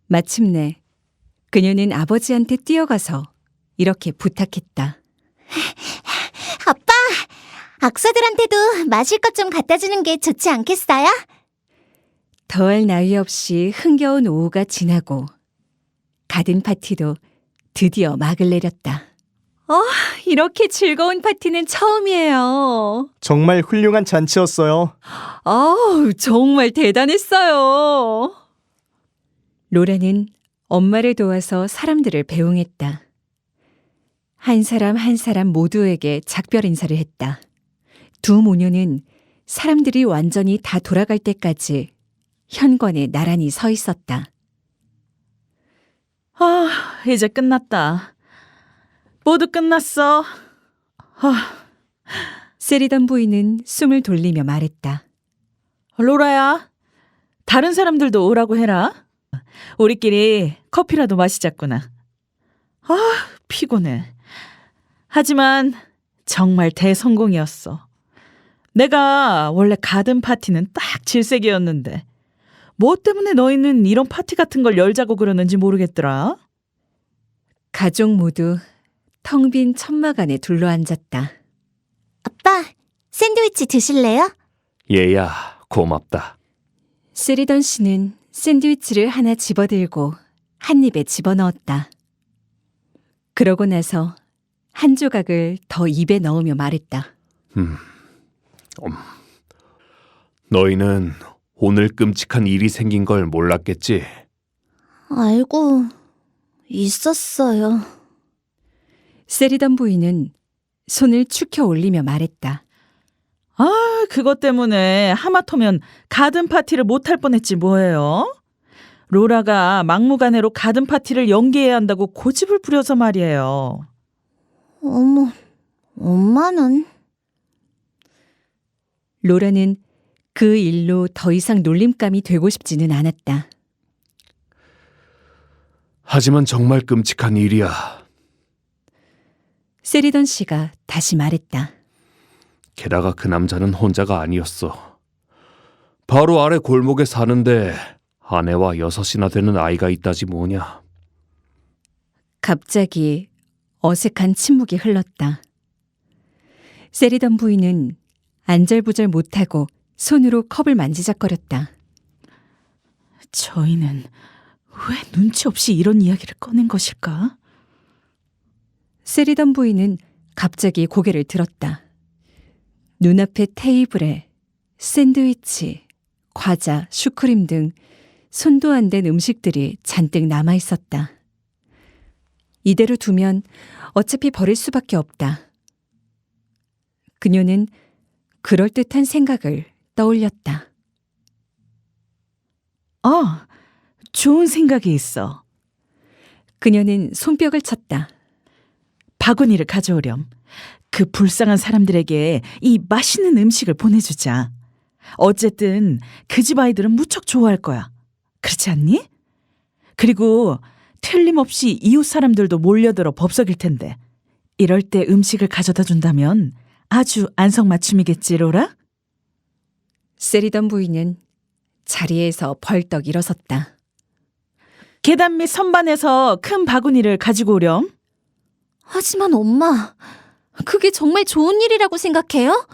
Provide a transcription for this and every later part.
마침내 그녀는 아버지한테 뛰어가서 이렇게 부탁했다. 아빠, 악사들한테도 마실 것 좀 갖다 주는 게 좋지 않겠어요? 더할 나위 없이 흥겨운 오후가 지나고 가든 파티도 드디어 막을 내렸다. 이렇게 즐거운 파티는 처음이에요. 정말 훌륭한 잔치였어요. 정말 대단했어요. 로라는 엄마를 도와서 사람들을 배웅했다. 한 사람 한 사람 모두에게 작별 인사를 했다. 두 모녀는 사람들이 완전히 다 돌아갈 때까지 현관에 나란히 서 있었다. 이제 끝났다. 모두 끝났어. 세리던 부인은 숨을 돌리며 말했다. 로라야, 다른 사람들도 오라고 해라. 우리끼리 커피라도 마시자꾸나. 피곤해. 하지만 정말 대성공이었어. 내가 원래 가든 파티는 딱 질색이었는데 뭐 때문에 너희는 이런 파티 같은 걸 열자고 그러는지 모르겠더라. 가족 모두 텅 빈 천막 안에 둘러앉았다. 아빠, 샌드위치 드실래요? 얘야, 고맙다. 세리던 씨는 샌드위치를 하나 집어들고 한 입에 집어넣었다. 그러고 나서 한 조각을 더 입에 넣으며 말했다. 너희는 오늘 끔찍한 일이 생긴 걸 몰랐겠지? 알고 있었어요. 세리던 부인은 손을 축혀 올리며 말했다. 그것 때문에 하마터면 가든 파티를 못할 뻔했지 뭐예요. 로라가 막무가내로 가든 파티를 연기해야 한다고 고집을 부려서 말이에요. 어머, 엄마는? 로라는 그 일로 더 이상 놀림감이 되고 싶지는 않았다. 하지만 정말 끔찍한 일이야. 세리던 씨가 다시 말했다. 게다가 그 남자는 혼자가 아니었어. 바로 아래 골목에 사는데 아내와 6이나 되는 아이가 있다지 뭐냐. 갑자기 어색한 침묵이 흘렀다. 세리던 부인은 안절부절 못하고 손으로 컵을 만지작거렸다. 저희는 왜 눈치 없이 이런 이야기를 꺼낸 것일까? 세리던 부인은 갑자기 고개를 들었다. 눈앞의 테이블에 샌드위치, 과자, 슈크림 등 손도 안 댄 음식들이 잔뜩 남아 있었다. 이대로 두면 어차피 버릴 수밖에 없다. 그녀는 그럴듯한 생각을 떠올렸다. 좋은 생각이 있어. 그녀는 손뼉을 쳤다. 바구니를 가져오렴. 그 불쌍한 사람들에게 이 맛있는 음식을 보내주자. 어쨌든 그 집 아이들은 무척 좋아할 거야. 그렇지 않니? 그리고 틀림없이 이웃 사람들도 몰려들어 법석일 텐데 이럴 때 음식을 가져다 준다면 아주 안성맞춤이겠지, 로라? 세리던 부인은 자리에서 벌떡 일어섰다. 계단 밑 선반에서 큰 바구니를 가지고 오렴. 하지만 엄마, 그게 정말 좋은 일이라고 생각해요?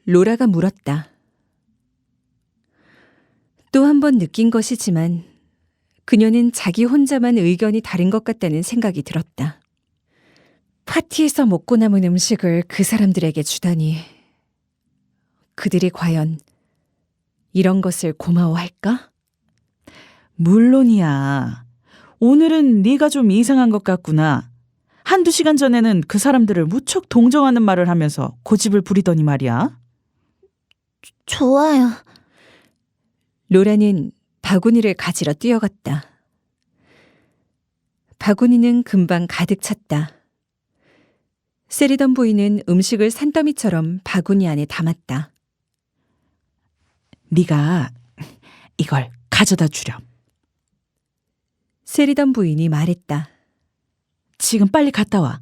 로라가 물었다. 또 한 번 느낀 것이지만 그녀는 자기 혼자만 의견이 다른 것 같다는 생각이 들었다. 파티에서 먹고 남은 음식을 그 사람들에게 주다니 그들이 과연 이런 것을 고마워할까? 물론이야. 오늘은 네가 좀 이상한 것 같구나. 한두 시간 전에는 그 사람들을 무척 동정하는 말을 하면서 고집을 부리더니 말이야. 좋아요. 로라는 바구니를 가지러 뛰어갔다. 바구니는 금방 가득 찼다. 세리던 부인은 음식을 산더미처럼 바구니 안에 담았다. 네가 이걸 가져다 주렴. 세리던 부인이 말했다. 지금 빨리 갔다 와.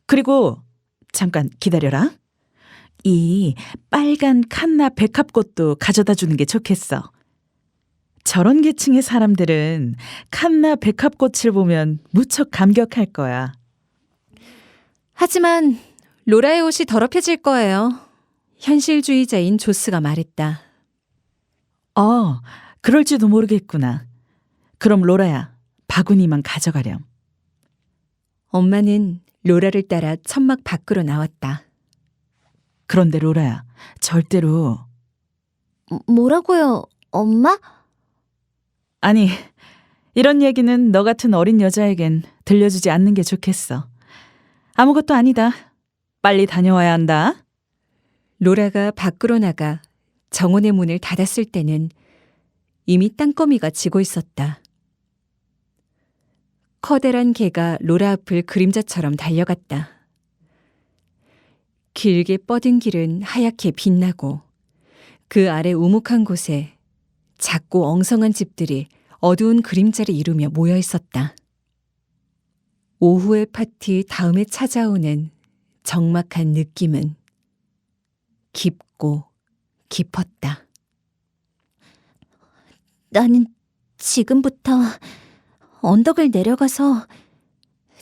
그리고 잠깐 기다려라. 이 빨간 칸나 백합꽃도 가져다 주는 게 좋겠어. 저런 계층의 사람들은 칸나 백합꽃을 보면 무척 감격할 거야. 하지만 로라의 옷이 더럽혀질 거예요. 현실주의자인 조스가 말했다. 그럴지도 모르겠구나. 그럼 로라야, 바구니만 가져가렴. 엄마는 로라를 따라 천막 밖으로 나왔다. 그런데 로라야, 절대로. 뭐라고요, 엄마? 아니, 이런 얘기는 너 같은 어린 여자에겐 들려주지 않는 게 좋겠어. 아무것도 아니다. 빨리 다녀와야 한다. 로라가 밖으로 나가 정원의 문을 닫았을 때는 이미 땅거미가 지고 있었다. 커다란 개가 로라 앞을 그림자처럼 달려갔다. 길게 뻗은 길은 하얗게 빛나고 그 아래 우묵한 곳에 작고 엉성한 집들이 어두운 그림자를 이루며 모여 있었다. 오후의 파티 다음에 찾아오는 적막한 느낌은 깊고 깊었다. 나는 지금부터 언덕을 내려가서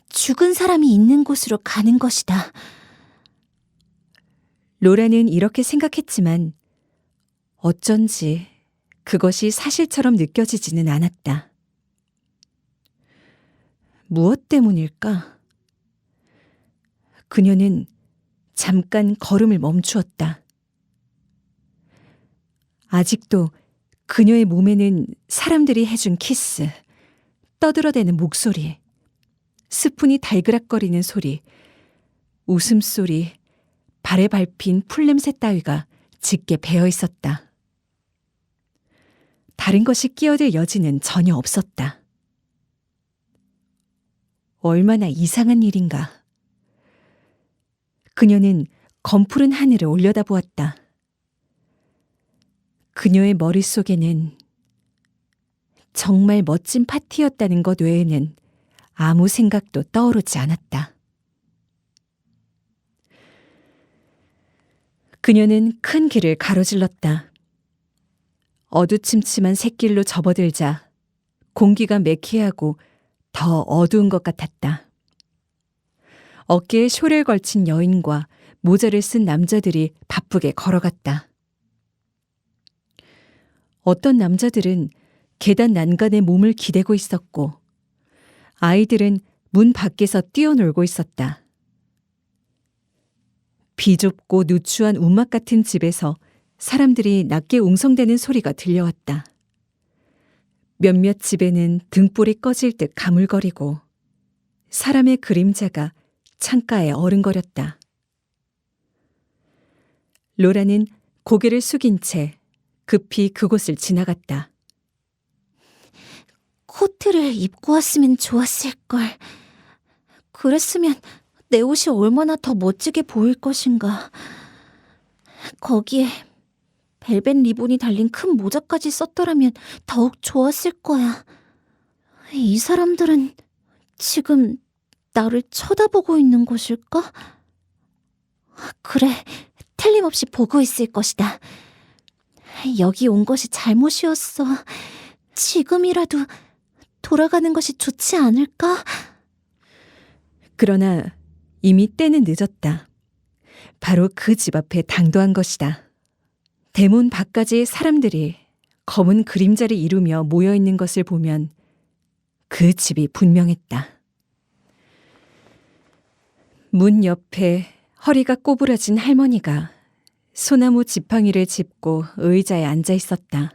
죽은 사람이 있는 곳으로 가는 것이다. 로라는 이렇게 생각했지만 어쩐지 그것이 사실처럼 느껴지지는 않았다. 무엇 때문일까? 그녀는 잠깐 걸음을 멈추었다. 아직도 그녀의 몸에는 사람들이 해준 키스, 떠들어대는 목소리, 스푼이 달그락거리는 소리, 웃음소리, 발에 밟힌 풀냄새 따위가 짙게 배어 있었다. 다른 것이 끼어들 여지는 전혀 없었다. 얼마나 이상한 일인가. 그녀는 검푸른 하늘을 올려다보았다. 그녀의 머릿속에는 정말 멋진 파티였다는 것 외에는 아무 생각도 떠오르지 않았다. 그녀는 큰 길을 가로질렀다. 어두침침한 샛길로 접어들자 공기가 매캐하고 더 어두운 것 같았다. 어깨에 쇼를 걸친 여인과 모자를 쓴 남자들이 바쁘게 걸어갔다. 어떤 남자들은 계단 난간에 몸을 기대고 있었고 아이들은 문 밖에서 뛰어놀고 있었다. 비좁고 누추한 움막 같은 집에서 사람들이 낮게 웅성대는 소리가 들려왔다. 몇몇 집에는 등불이 꺼질 듯 가물거리고 사람의 그림자가 창가에 어른거렸다. 로라는 고개를 숙인 채 급히 그곳을 지나갔다. 코트를 입고 왔으면 좋았을걸. 그랬으면 내 옷이 얼마나 더 멋지게 보일 것인가. 거기에 벨벳 리본이 달린 큰 모자까지 썼더라면 더욱 좋았을 거야. 이 사람들은 지금 나를 쳐다보고 있는 것일까? 그래, 틀림없이 보고 있을 것이다. 여기 온 것이 잘못이었어. 지금이라도 돌아가는 것이 좋지 않을까? 그러나 이미 때는 늦었다. 바로 그 집 앞에 당도한 것이다. 대문 밖까지 사람들이 검은 그림자를 이루며 모여있는 것을 보면 그 집이 분명했다. 문 옆에 허리가 꼬부라진 할머니가 소나무 지팡이를 짚고 의자에 앉아 있었다.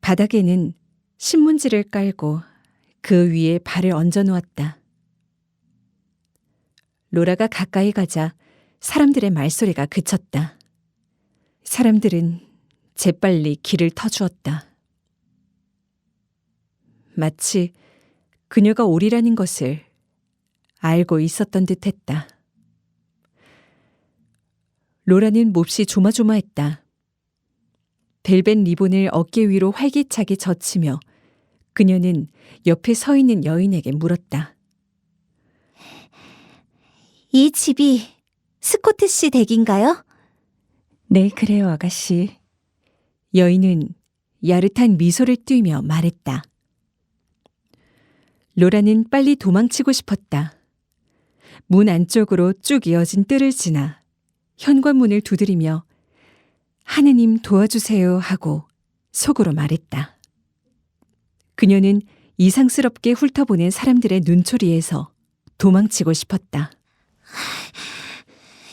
바닥에는 신문지를 깔고 그 위에 발을 얹어 놓았다. 로라가 가까이 가자 사람들의 말소리가 그쳤다. 사람들은 재빨리 길을 터주었다. 마치 그녀가 오리라는 것을 알고 있었던 듯했다. 로라는 몹시 조마조마했다. 벨벳 리본을 어깨 위로 활기차게 젖히며 그녀는 옆에 서 있는 여인에게 물었다. 이 집이 스코트 씨 댁인가요? 네, 그래요, 아가씨. 여인은 야릇한 미소를 띠며 말했다. 로라는 빨리 도망치고 싶었다. 문 안쪽으로 쭉 이어진 뜰을 지나 현관문을 두드리며 하느님 도와주세요 하고 속으로 말했다. 그녀는 이상스럽게 훑어보는 사람들의 눈초리에서 도망치고 싶었다.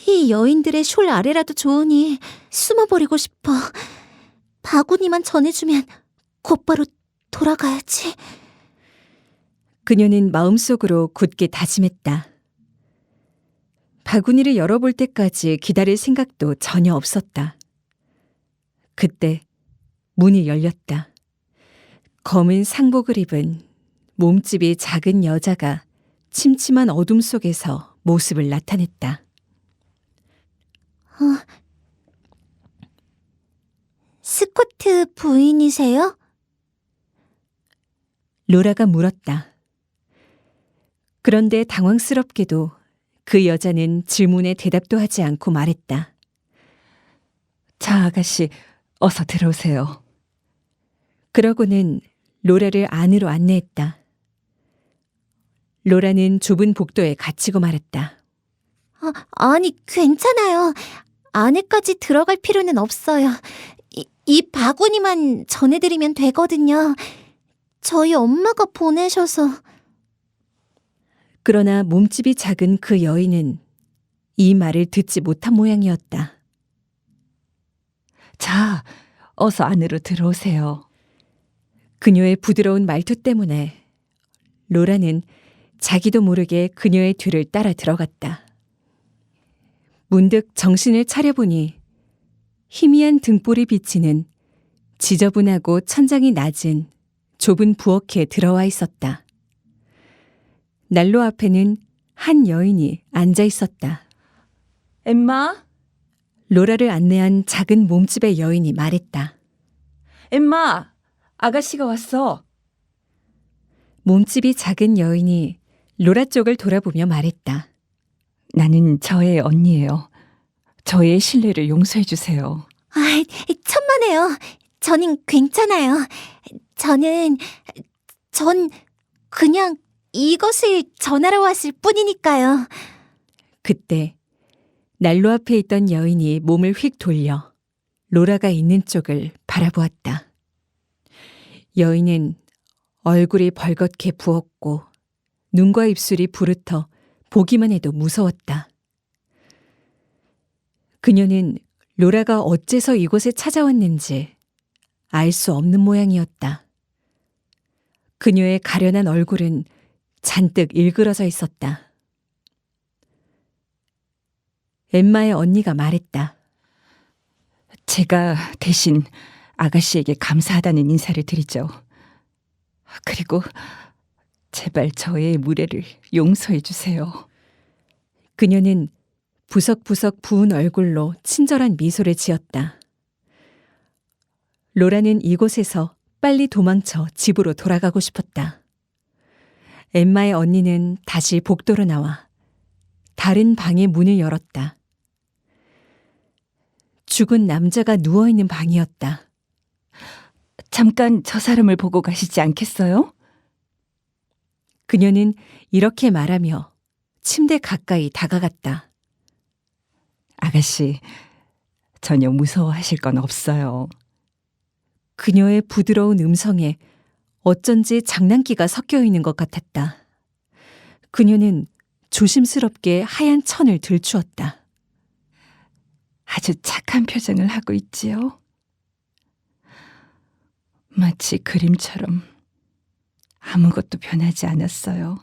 이 여인들의 숄 아래라도 좋으니 숨어버리고 싶어. 바구니만 전해주면 곧바로 돌아가야지. 그녀는 마음속으로 굳게 다짐했다. 바구니를 열어볼 때까지 기다릴 생각도 전혀 없었다. 그때 문이 열렸다. 검은 상복을 입은 몸집이 작은 여자가 침침한 어둠 속에서 모습을 나타냈다. 스코트 부인이세요? 로라가 물었다. 그런데 당황스럽게도 그 여자는 질문에 대답도 하지 않고 말했다. 자, 아가씨, 어서 들어오세요. 그러고는 로라를 안으로 안내했다. 로라는 좁은 복도에 갇히고 말았다. 아니, 괜찮아요. 안에까지 들어갈 필요는 없어요. 이 바구니만 전해드리면 되거든요. 저희 엄마가 보내셔서. 그러나 몸집이 작은 그 여인은 이 말을 듣지 못한 모양이었다. 자, 어서 안으로 들어오세요. 그녀의 부드러운 말투 때문에 로라는 자기도 모르게 그녀의 뒤를 따라 들어갔다. 문득 정신을 차려보니 희미한 등불이 비치는 지저분하고 천장이 낮은 좁은 부엌에 들어와 있었다. 난로 앞에는 한 여인이 앉아 있었다. 엠마, 로라를 안내한 작은 몸집의 여인이 말했다. 엠마, 아가씨가 왔어. 몸집이 작은 여인이 로라 쪽을 돌아보며 말했다. 나는 저의 언니예요. 저의 실례를 용서해 주세요. 천만에요. 저는 괜찮아요. 전 그냥 이것을 전하러 왔을 뿐이니까요. 그때 난로 앞에 있던 여인이 몸을 휙 돌려 로라가 있는 쪽을 바라보았다. 여인은 얼굴이 벌겋게 부었고 눈과 입술이 부르터 보기만 해도 무서웠다. 그녀는 로라가 어째서 이곳에 찾아왔는지 알 수 없는 모양이었다. 그녀의 가련한 얼굴은 잔뜩 일그러져 있었다. 엠마의 언니가 말했다. 제가 대신 아가씨에게 감사하다는 인사를 드리죠. 그리고 제발 저의 무례를 용서해 주세요. 그녀는 부석부석 부은 얼굴로 친절한 미소를 지었다. 로라는 이곳에서 빨리 도망쳐 집으로 돌아가고 싶었다. 엠마의 언니는 다시 복도로 나와 다른 방의 문을 열었다. 죽은 남자가 누워있는 방이었다. 잠깐 저 사람을 보고 가시지 않겠어요? 그녀는 이렇게 말하며 침대 가까이 다가갔다. 아가씨, 전혀 무서워하실 건 없어요. 그녀의 부드러운 음성에 어쩐지 장난기가 섞여 있는 것 같았다. 그녀는 조심스럽게 하얀 천을 들추었다. 아주 착한 표정을 하고 있지요. 마치 그림처럼 아무것도 변하지 않았어요.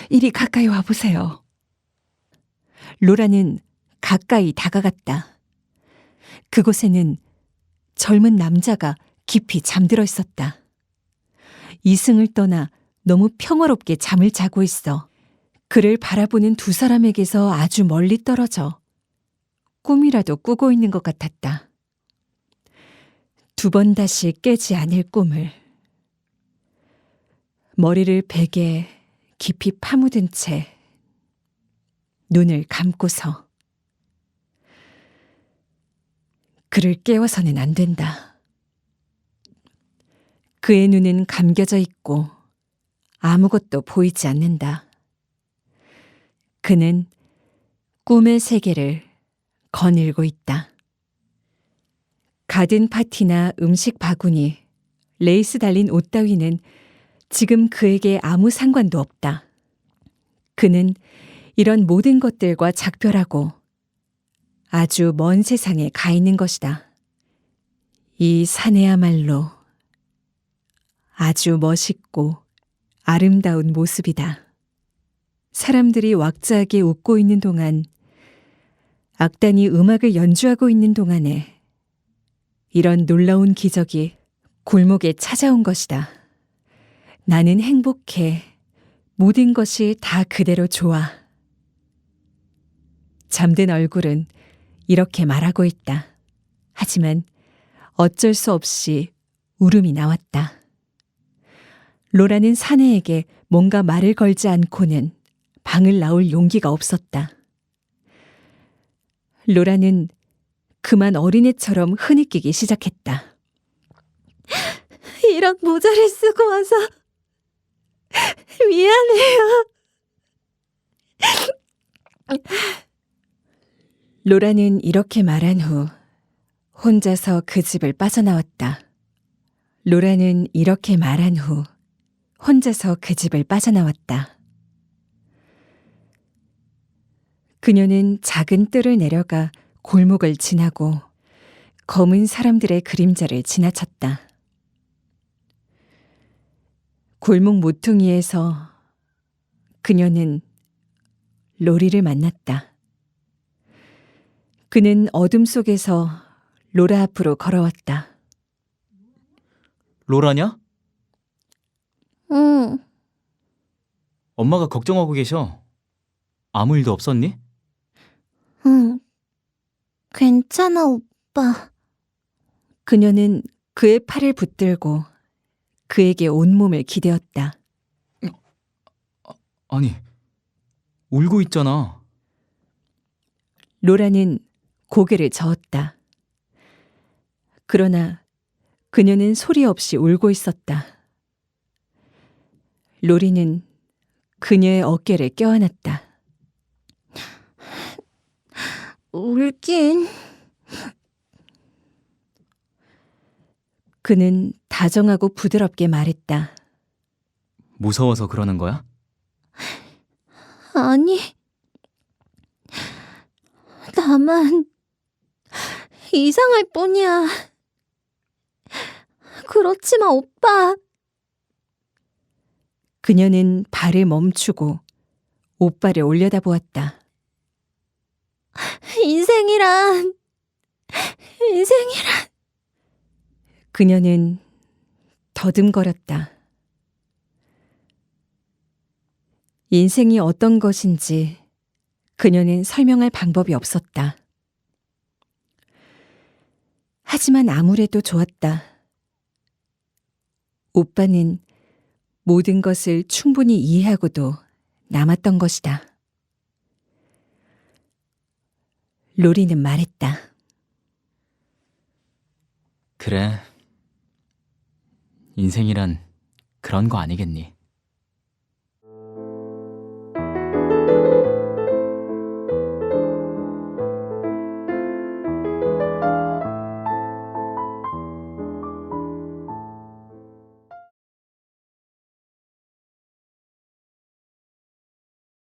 이리 가까이 와보세요. 로라는 가까이 다가갔다. 그곳에는 젊은 남자가 깊이 잠들어 있었다. 이승을 떠나 너무 평화롭게 잠을 자고 있어 그를 바라보는 두 사람에게서 아주 멀리 떨어져 꿈이라도 꾸고 있는 것 같았다. 두 번 다시 깨지 않을 꿈을. 머리를 베개에 깊이 파묻은 채 눈을 감고서 그를 깨워서는 안 된다. 그의 눈은 감겨져 있고 아무것도 보이지 않는다. 그는 꿈의 세계를 거닐고 있다. 가든 파티나 음식 바구니, 레이스 달린 옷 따위는 지금 그에게 아무 상관도 없다. 그는 이런 모든 것들과 작별하고 아주 먼 세상에 가 있는 것이다. 이 산에야말로 아주 멋있고 아름다운 모습이다. 사람들이 왁자하게 웃고 있는 동안, 악단이 음악을 연주하고 있는 동안에 이런 놀라운 기적이 골목에 찾아온 것이다. 나는 행복해. 모든 것이 다 그대로 좋아. 잠든 얼굴은 이렇게 말하고 있다. 하지만 어쩔 수 없이 울음이 나왔다. 로라는 사내에게 뭔가 말을 걸지 않고는 방을 나올 용기가 없었다. 로라는 그만 어린애처럼 흐느끼기 시작했다. 이런 모자를 쓰고 와서 미안해요. 로라는 이렇게 말한 후 혼자서 그 집을 빠져나왔다. 로라는 이렇게 말한 후 혼자서 그 집을 빠져나왔다. 그녀는 작은 뜰을 내려가 골목을 지나고 검은 사람들의 그림자를 지나쳤다. 골목 모퉁이에서 그녀는 로리를 만났다. 그는 어둠 속에서 로라 앞으로 걸어왔다. 로라냐? 응, 엄마가 걱정하고 계셔. 아무 일도 없었니? 응. 괜찮아, 오빠. 그녀는 그의 팔을 붙들고 그에게 온몸을 기대었다. 아니, 울고 있잖아. 로라는 고개를 저었다. 그러나 그녀는 소리 없이 울고 있었다. 로리는 그녀의 어깨를 껴안았다. 울긴. 그는 다정하고 부드럽게 말했다. 무서워서 그러는 거야? 아니. 다만 이상할 뿐이야. 그렇지만 오빠, 그녀는 발을 멈추고 오빠를 올려다보았다. 인생이란 그녀는 더듬거렸다. 인생이 어떤 것인지 그녀는 설명할 방법이 없었다. 하지만 아무래도 좋았다. 오빠는 모든 것을 충분히 이해하고도 남았던 것이다. 로리는 말했다. 그래. 인생이란 그런 거 아니겠니?